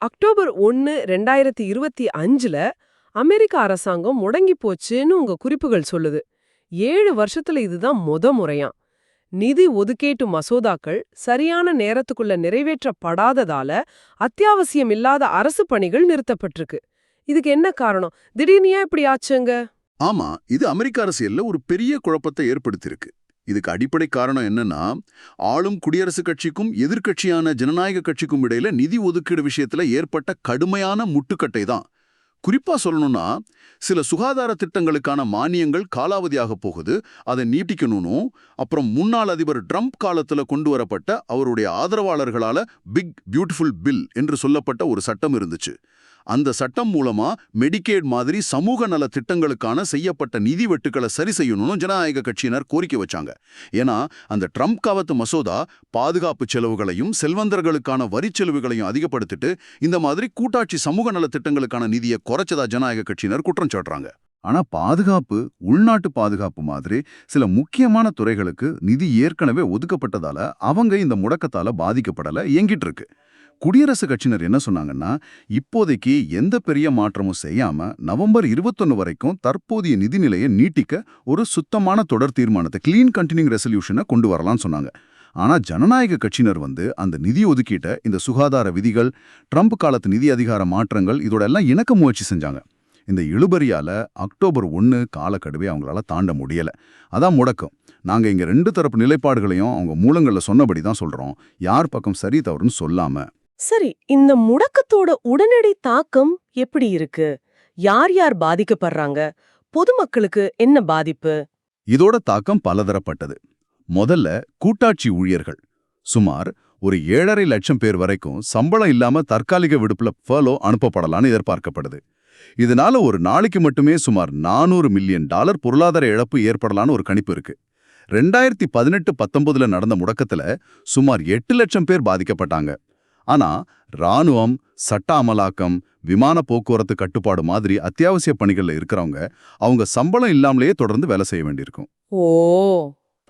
October 1, 2025ல அமெரிக்க அரசாங்கம் முடங்கி போச்சுன்னு உங்க குறிப்புகள் சொல்லுது. 7 வருஷத்துல இதுதான் முறையாம். நிதி ஒதுக்கீட்டு மசோதாக்கள் சரியான நேரத்துக்குள்ள நிறைவேற்றப்படாததால அத்தியாவசியம் இல்லாத அரசு பணிகள் நிறுத்தப்பட்டிருக்கு. இதுக்கு என்ன காரணம்? திடீர்னு ஏன் இப்படி ஆச்சுங்க? ஆமா, இது அமெரிக்க அரசியல்ல ஒரு பெரிய குழப்பத்தை ஏற்படுத்தியிருக்கு. இதுக்கு அடிப்படை காரணம் என்னன்னா, ஆளும் குடியரசுக் கட்சிக்கும் எதிர்க்கட்சியான ஜனநாயக கட்சிக்கும் இடையில நிதி ஒதுக்கீடு விஷயத்துல ஏற்பட்ட கடுமையான முட்டுக்கட்டை தான். குறிப்பா சொல்லணும்னா, சில சுகாதார திட்டங்களுக்கான மானியங்கள் காலாவதியாக போகுது, அதை நீட்டிக்கணும். அப்புறம் முன்னாள் அதிபர் ட்ரம்ப் காலத்துல கொண்டு வரப்பட்ட அவருடைய ஆதரவாளர்களால பிக் பியூட்டிஃபுல் பில் என்று சொல்லப்பட்ட ஒரு சட்டம் இருந்துச்சு. அந்த சட்டம் மூலமா மெடிகேட் மாதிரி சமூக நல திட்டங்களுக்கான செய்யப்பட்ட நிதி வெட்டுக்களை சரி செய்யணும்னு ஜனநாயக கட்சியினர் கோரிக்கை வச்சாங்க. ஏன்னா அந்த ட்ரம்ப் காவத்து மசோதா பாதுகாப்பு செலவுகளையும் செல்வந்தர்களுக்கான வரி செலவுகளையும் அதிகப்படுத்திட்டு இந்த மாதிரி கூட்டாட்சி சமூக நல திட்டங்களுக்கான நிதியை குறைச்சதா ஜனநாயக கட்சியினர் குற்றம் சாட்டுறாங்க. ஆனா பாதுகாப்பு, உள்நாட்டு பாதுகாப்பு மாதிரி சில முக்கியமான துறைகளுக்கு நிதி ஏற்கனவே ஒதுக்கப்பட்டதால அவங்க இந்த முடக்கத்தால பாதிக்கப்படல, இயங்கிட்டு இருக்கு. குடியரசுக் கட்சியினர் என்ன சொன்னாங்கன்னா, இப்போதைக்கு எந்த பெரிய மாற்றமும் செய்யாம நவம்பர் 21 வரைக்கும் தற்போதைய நிதிநிலையை நீட்டிக்க ஒரு சுத்தமான தொடர் தீர்மானத்தை, கிளீன் கண்டினியூங் ரெசல்யூஷனை கொண்டு வரலாம்னு சொன்னாங்க. ஆனா ஜனநாயக கட்சியினர் அந்த நிதி ஒதுக்கீட்டை இந்த சுகாதார விதிகள், ட்ரம்ப் காலத்து நிதி அதிகார மாற்றங்கள் இதோட எல்லாம் இணக்க முயற்சி செஞ்சாங்க. இந்த இழுபறியால அக்டோபர் 1 காலக்கெடுவை அவங்களால தாண்ட முடியல. அதான் முடக்கம். நாங்க இங்க 2 தரப்பு நிலைப்பாடுகளையும் அவங்க மூலங்கள்ல சொன்னபடி தான் சொல்றோம். யார் பக்கம் சரி தவறுன்னு சொல்லாம. சரி, இந்த முடக்கத்தோட உடனடி தாக்கம் எப்படி இருக்கு? யார் யார் பாதிக்கப்படுறாங்க? பொதுமக்களுக்கு என்ன பாதிப்பு? இதோட தாக்கம் பலதரப்பட்டது. முதல்ல கூட்டாட்சி ஊழியர்கள். சுமார் ஒரு 7.5 லட்சம் பேர் வரைக்கும் சம்பளம் இல்லாம தற்காலிக விடுப்புல ஃபர்லோ அனுப்பப்படலான்னு எதிர்பார்க்கப்படுது. இதனால ஒரு நாளைக்கு மட்டுமே சுமார் $400 மில்லியன் பொருளாதார இழப்பு ஏற்படலான்னு ஒரு கணிப்பு இருக்கு. 2018-19 நடந்த முடக்கத்துல சுமார் 8 லட்சம் பேர் பாதிக்கப்பட்டாங்க. ஆனா ராணுவம், சட்ட அமலாக்கம், விமான போக்குவரத்து கட்டுப்பாடு மாதிரி அத்தியாவசிய பணிகள்ல இருக்கிறவங்க அவங்க சம்பளம் இல்லாமலேயே தொடர்ந்து வேலை செய்ய வேண்டியிருக்கும். ஓ,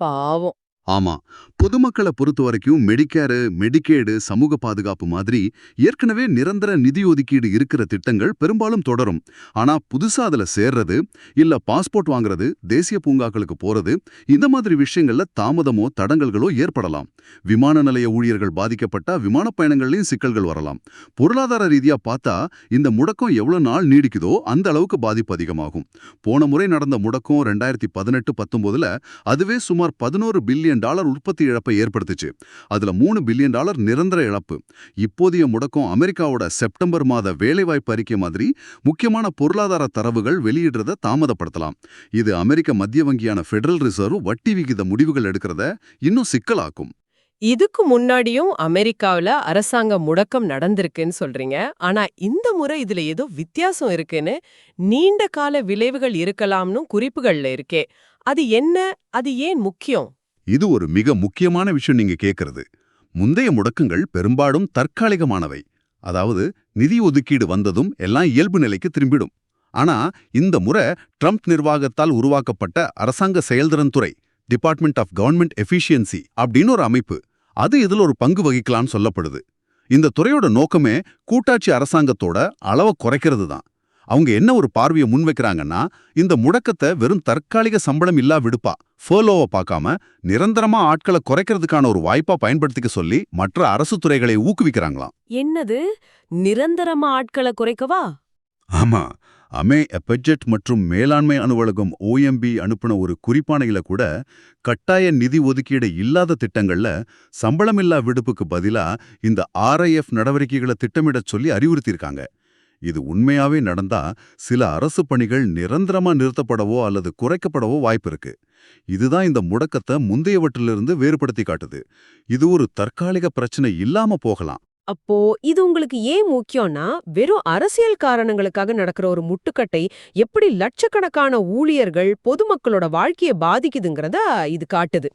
பாவம். ஆமா, பொதுமக்களை பொறுத்த வரைக்கும் மெடிக்கேரு, மெடிகேடு, சமூக பாதுகாப்பு மாதிரி ஏற்கனவே நிரந்தர நிதி ஒதுக்கீடு இருக்கிற திட்டங்கள் பெரும்பாலும் தொடரும். ஆனா புதுசா அதுல சேர்றது, இல்ல பாஸ்போர்ட் வாங்குறது, தேசிய பூங்காக்களுக்கு போறது, இந்த மாதிரி விஷயங்கள்ல தாமதமோ தடங்கல்களோ ஏற்படலாம். விமான நிலைய ஊழியர்கள் பாதிக்கப்பட்டா விமான பயணங்கள்லயும் சிக்கல்கள் வரலாம். பொருளாதார ரீதியா பார்த்தா இந்த முடக்கம் எவ்வளவு நாள் நீடிக்குதோ அந்த அளவுக்கு பாதிப்பு அதிகமாகும். போன முறை நடந்த முடக்கம் 2018-19ல அதுவே சுமார் $11 பில்லியன் உற்பத்தி இழப்பை ஏற்படுத்துச்சு. அதுல $3 பில்லியன் நிரந்தர இழப்பு. இப்போதைய முடக்கம் அமெரிக்காவோட செப்டம்பர் மாத வேலைவாய்ப்பு அறிக்கை மாதிரி முக்கியமான பொருளாதார தரவுகள் வெளியிடுறத தாமதப்படுத்தலாம். இது அமெரிக்க மத்திய வங்கியான ஃபெடரல் ரிசர்வ் வட்டி விகித முடிவுகள் எடுக்கிறத இன்னும் சிக்கலாக்கும். இதுக்கு முன்னாடியும் அமெரிக்காவுல அரசாங்க முடக்கம் நடந்திருக்குன்னு சொல்றீங்க. ஆனா இந்த முறை இதுல ஏதோ வித்தியாசம் இருக்குன்னு, நீண்ட கால விளைவுகள் இருக்கலாம்னு குறிப்புகள்ல இருக்கே. அது என்ன? அது ஏன் முக்கியம்? இது ஒரு மிக முக்கியமான விஷயம் நீங்க கேட்கறது. முந்தைய முடக்கங்கள் பெரும்பாலும் தற்காலிகமானவை. அதாவது நிதி ஒதுக்கீடு வந்ததும் எல்லாம் இயல்பு நிலைக்கு திரும்பிடும். ஆனா இந்த முறை ட்ரம்ப் நிர்வாகத்தால் உருவாக்கப்பட்ட அரசாங்க செயல்திறன் துறை, டிபார்ட்மெண்ட் ஆஃப் கவர்மெண்ட் எஃபிஷியன்சி அப்படின்னு ஒரு அமைப்பு, அது இதுல ஒரு பங்கு வகிக்கலான்னு சொல்லப்படுது. இந்த துறையோட நோக்கமே கூட்டாட்சி அரசாங்கத்தோட அளவை குறைக்கிறது தான். அவங்க என்ன ஒரு பார்வையை முன்வைக்கிறாங்கன்னா, இந்த முடக்கத்தை வெறும் தற்காலிக சம்பளம் இல்லா விடுப்பா, ஃபர்லோவை பார்க்காம நிரந்தரமா ஆட்களை குறைக்கிறதுக்கான ஒரு வாய்ப்பா பயன்படுத்திக்க சொல்லி மற்ற அரசு துறைகளை ஊக்குவிக்கிறாங்களாம். என்னது, நிரந்தரமா ஆட்களை குறைக்கவா? ஆமா, பட்ஜெட் மற்றும் மேலாண்மை அலுவலகம் OMB அனுப்பின ஒரு குறிப்பானையில கூட கட்டாய நிதி ஒதுக்கீடு இல்லாத திட்டங்கள்ல சம்பளமில்லா விடுப்புக்கு பதிலா இந்த RIF நடவடிக்கைகளை திட்டமிடச் சொல்லி அறிவுறுத்தியிருக்காங்க. இது உண்மையாவே நடந்தா சில அரசு பணிகள் நிரந்தரமா நிறுத்தப்படவோ அல்லது குறைக்கப்படவோ வாய்ப்பு இருக்கு. இதுதான் இந்த முடக்கத்தை முந்தையவற்றிலிருந்து வேறுபடுத்தி காட்டுது. இது ஒரு தற்காலிக பிரச்சனை இல்லாம போகலாம். அப்போ இது உங்களுக்கு ஏன் முக்கியம்னா, வெறும் அரசியல் காரணங்களுக்காக நடக்கிற ஒரு முட்டுக்கட்டை எப்படி லட்சக்கணக்கான ஊழியர்கள், பொதுமக்களோட வாழ்க்கையை பாதிக்குதுங்கிறத இது காட்டுது.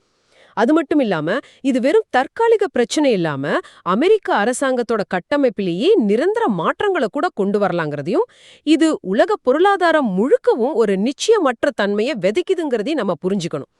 அது மட்டும் இல்லாம, இது வெறும் தற்காலிக பிரச்சனை இல்லாம அமெரிக்க அரசாங்கத்தோட கட்டமைப்பிலேயே நிரந்தர மாற்றங்களை கூட கொண்டு வரலாங்கிறதையும், இது உலக பொருளாதாரம் முழுக்கவும் ஒரு நிச்சயமற்ற தன்மையை விதைக்குதுங்கிறதையும் நம்ம புரிஞ்சுக்கணும்.